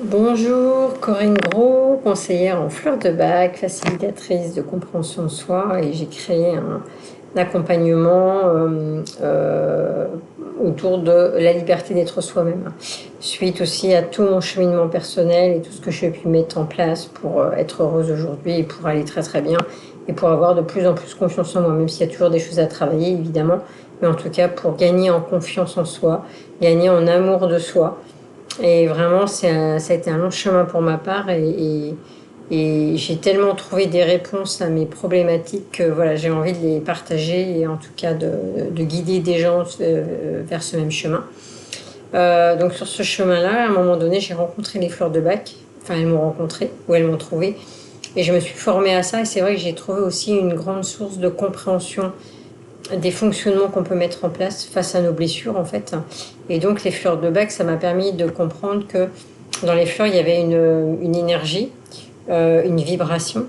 Bonjour, Corinne Gros, conseillère en fleurs de bac, facilitatrice de compréhension de soi et j'ai créé un accompagnement autour de la liberté d'être soi-même. Suite aussi à tout mon cheminement personnel et tout ce que j'ai pu mettre en place pour être heureuse aujourd'hui et pour aller très très bien et pour avoir de plus en plus confiance en moi, même s'il y a toujours des choses à travailler évidemment, mais en tout cas pour gagner en confiance en soi, gagner en amour de soi. Et vraiment, ça a été un long chemin pour ma part et j'ai tellement trouvé des réponses à mes problématiques que voilà, j'ai envie de les partager et en tout cas de guider des gens vers ce même chemin. Donc sur ce chemin-là, à un moment donné, j'ai rencontré les fleurs de bac. Enfin, elles m'ont rencontré ou elles m'ont trouvé. Et je me suis formée à ça et c'est vrai que j'ai trouvé aussi une grande source de compréhension des fonctionnements qu'on peut mettre en place face à nos blessures en fait. Et donc les fleurs de bac, ça m'a permis de comprendre que dans les fleurs, il y avait une énergie, une vibration,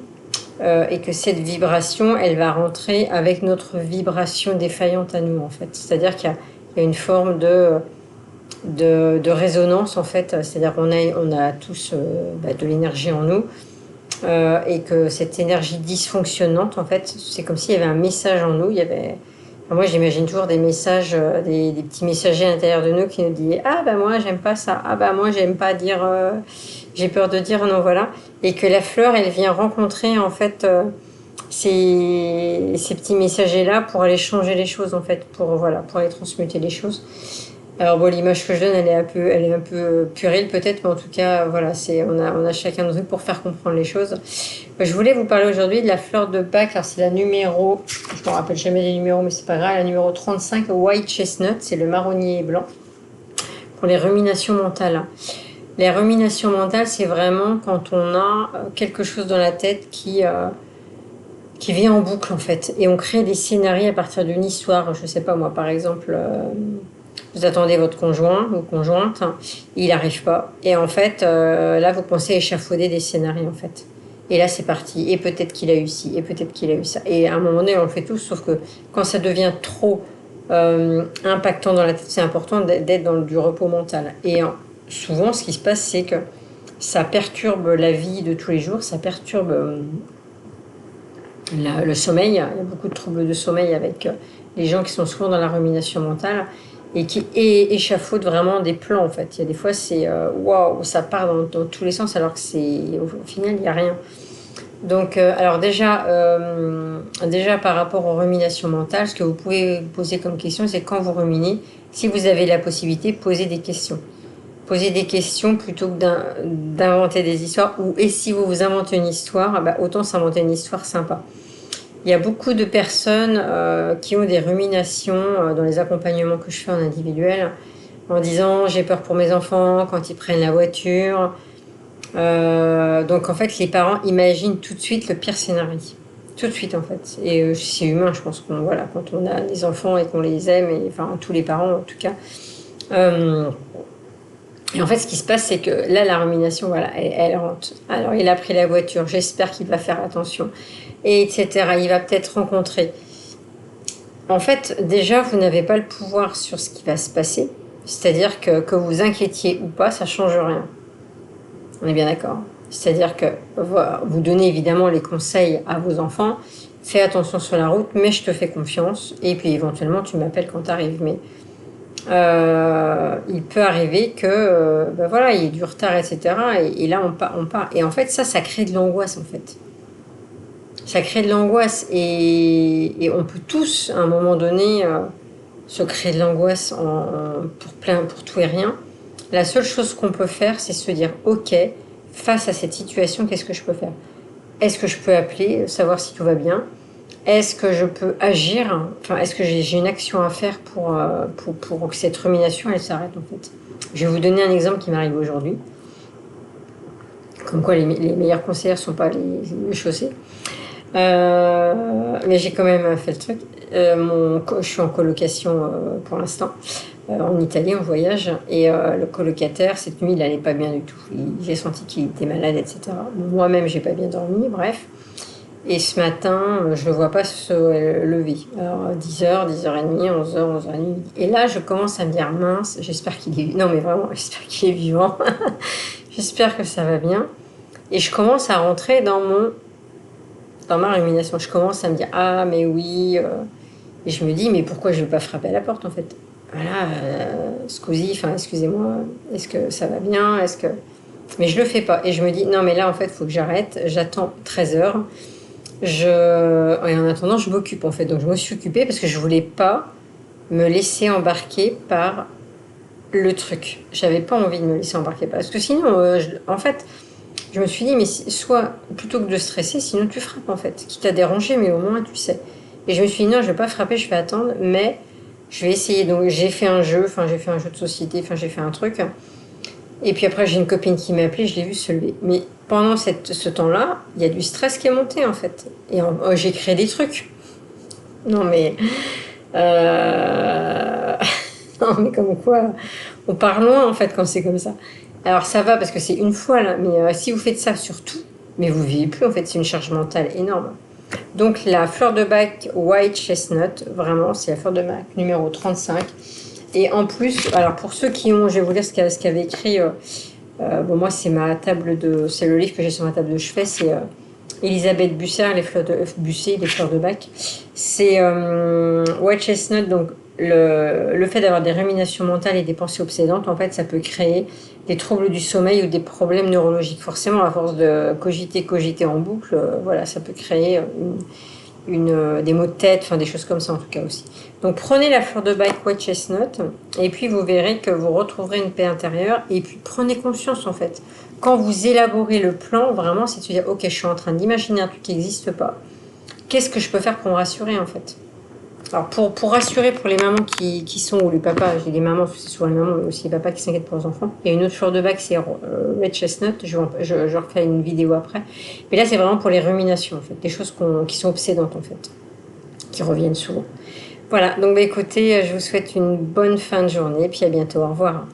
et que cette vibration, elle va rentrer avec notre vibration défaillante à nous en fait. C'est-à-dire qu'il y a une forme de résonance en fait, c'est-à-dire on a tous de l'énergie en nous, et que cette énergie dysfonctionnante en fait, c'est comme s'il y avait un message en nous, il y avait moi, j'imagine toujours des messages, des petits messagers à l'intérieur de nous qui nous disent ah bah moi j'aime pas ça, ah bah moi j'aime pas dire, j'ai peur de dire non voilà, et que la fleur elle vient rencontrer en fait ces petits messagers là pour aller changer les choses en fait, pour voilà, pour aller transmuter les choses. Alors bon, l'image que je donne, elle est un peu puérile peut-être, mais en tout cas, voilà, on a chacun de nous pour faire comprendre les choses. Je voulais vous parler aujourd'hui de la fleur de Bach. Alors c'est la numéro, je me rappelle jamais des numéros, mais c'est pas grave, la numéro 35, White Chestnut, c'est le marronnier blanc pour les ruminations mentales. Les ruminations mentales, c'est vraiment quand on a quelque chose dans la tête qui vient en boucle en fait, et on crée des scénarios à partir d'une histoire. Je sais pas moi, par exemple. Vous attendez votre conjoint ou conjointe, il n'arrive pas. Et en fait, là, vous pensez échafauder des scénarios, en fait. Et là, c'est parti. Et peut-être qu'il a eu ci, et peut-être qu'il a eu ça. Et à un moment donné, on le fait tous, sauf que quand ça devient trop impactant dans la tête, c'est important d'être dans du repos mental. Et souvent, ce qui se passe, c'est que ça perturbe la vie de tous les jours, ça perturbe le sommeil. Il y a beaucoup de troubles de sommeil avec les gens qui sont souvent dans la rumination mentale et qui échafaudent vraiment des plans en fait. Il y a des fois c'est waouh, ça part dans tous les sens alors que c'est au final il n'y a rien. Donc alors déjà par rapport aux ruminations mentales, ce que vous pouvez vous poser comme question, c'est quand vous ruminez, si vous avez la possibilité, posez des questions. Posez des questions plutôt que d'inventer des histoires. Ou et si vous vous inventez une histoire, bah, autant s'inventer une histoire sympa. Il y a beaucoup de personnes qui ont des ruminations dans les accompagnements que je fais en individuel, en disant j'ai peur pour mes enfants quand ils prennent la voiture. Donc en fait, les parents imaginent tout de suite le pire scénario. Tout de suite en fait. Et c'est humain, je pense qu'on voilà, quand on a des enfants et qu'on les aime, et enfin tous les parents en tout cas. Euh, et en fait, ce qui se passe, c'est que là, la rumination, voilà, elle rentre. Alors, il a pris la voiture, j'espère qu'il va faire attention, et etc. Il va peut-être rencontrer. En fait, déjà, vous n'avez pas le pouvoir sur ce qui va se passer. C'est-à-dire que vous inquiétiez ou pas, ça ne change rien. On est bien d'accord. C'est-à-dire que vous donnez évidemment les conseils à vos enfants. Fais attention sur la route, mais je te fais confiance. Et puis éventuellement, tu m'appelles quand tu arrives. Mais il peut arriver que ben voilà, il y ait du retard, etc. Et là, on part. Et en fait, ça crée de l'angoisse, en fait. Ça crée de l'angoisse. Et on peut tous, à un moment donné, se créer de l'angoisse pour tout et rien. La seule chose qu'on peut faire, c'est se dire, ok, face à cette situation, qu'est-ce que je peux faire? Est-ce que je peux appeler, savoir si tout va bien? Est-ce que je peux agir? Enfin, est-ce que j'ai une action à faire pour que cette rumination, elle s'arrête en fait? Je vais vous donner un exemple qui m'arrive aujourd'hui. Comme quoi les meilleurs conseillers ne sont pas les chaussées. Mais j'ai quand même fait le truc. Je suis en colocation pour l'instant, en Italie, en voyage. Et le colocataire, cette nuit, il n'allait pas bien du tout. J'ai senti qu'il était malade, etc. Moi-même, j'ai pas bien dormi, bref. Et ce matin, je ne le vois pas se lever. Alors 10h, 10h30, 11h, 11h30. Et là, je commence à me dire, mince, j'espère qu'il est... Non mais vraiment, j'espère qu'il est vivant. j'espère que ça va bien. Et je commence à rentrer dans ma rumination. Je commence à me dire, ah, mais oui. Et je me dis, mais pourquoi je ne vais pas frapper à la porte, en fait? Voilà, scusi, enfin, excusez-moi, est-ce que ça va bien? Est-ce que... Mais je le fais pas. Et je me dis, non, mais là, en fait, il faut que j'arrête. J'attends 13 heures. Et en attendant, je m'occupe, en fait. Donc, je me suis occupée parce que je voulais pas me laisser embarquer par le truc. J'avais pas envie de me laisser embarquer parce que sinon, en fait, je me suis dit, mais soit, plutôt que de stresser, sinon tu frappes, en fait. Quitte à déranger, mais au moins, tu sais. Et je me suis dit, non, je vais pas frapper, je vais attendre, mais je vais essayer. Donc, j'ai fait un jeu, enfin, j'ai fait un jeu de société, enfin, j'ai fait un truc. Et puis après, j'ai une copine qui m'a appelée, je l'ai vue se lever. Mais pendant ce temps-là, il y a du stress qui est monté, en fait. Et j'ai créé des trucs. Non, mais... non, mais comme quoi, on part loin, en fait, quand c'est comme ça. Alors, ça va, parce que c'est une fois, là. Mais si vous faites ça sur tout, mais vous ne vivez plus, en fait. C'est une charge mentale énorme. Donc, la fleur de bac White Chestnut, vraiment, c'est la fleur de bac numéro 35. Et en plus, alors pour ceux qui ont, je vais vous lire ce qu'avait écrit. Bon, moi, c'est c'est le livre que j'ai sur ma table de chevet. C'est Elisabeth Busser, Bussé, les fleurs de bac. C'est White Chestnut. Donc, le fait d'avoir des ruminations mentales et des pensées obsédantes, en fait, ça peut créer des troubles du sommeil ou des problèmes neurologiques. Forcément, à force de cogiter en boucle, voilà, ça peut créer des maux de tête, enfin des choses comme ça en tout cas aussi. Donc prenez la fleur de bac White Chestnut et puis vous verrez que vous retrouverez une paix intérieure et puis prenez conscience en fait. Quand vous élaborez le plan, vraiment c'est de se dire ok, je suis en train d'imaginer un truc qui n'existe pas. Qu'est-ce que je peux faire pour me rassurer en fait? Alors pour rassurer pour les mamans qui sont, ou les papas, j'ai des mamans, c'est souvent les mamans, mais aussi les papas qui s'inquiètent pour leurs enfants. Il y a une autre fleur de bac, c'est Red Chestnut, je referai une vidéo après. Mais là c'est vraiment pour les ruminations en fait, des choses qui sont obsédantes en fait, qui reviennent souvent. Voilà, donc écoutez, je vous souhaite une bonne fin de journée, puis à bientôt, au revoir.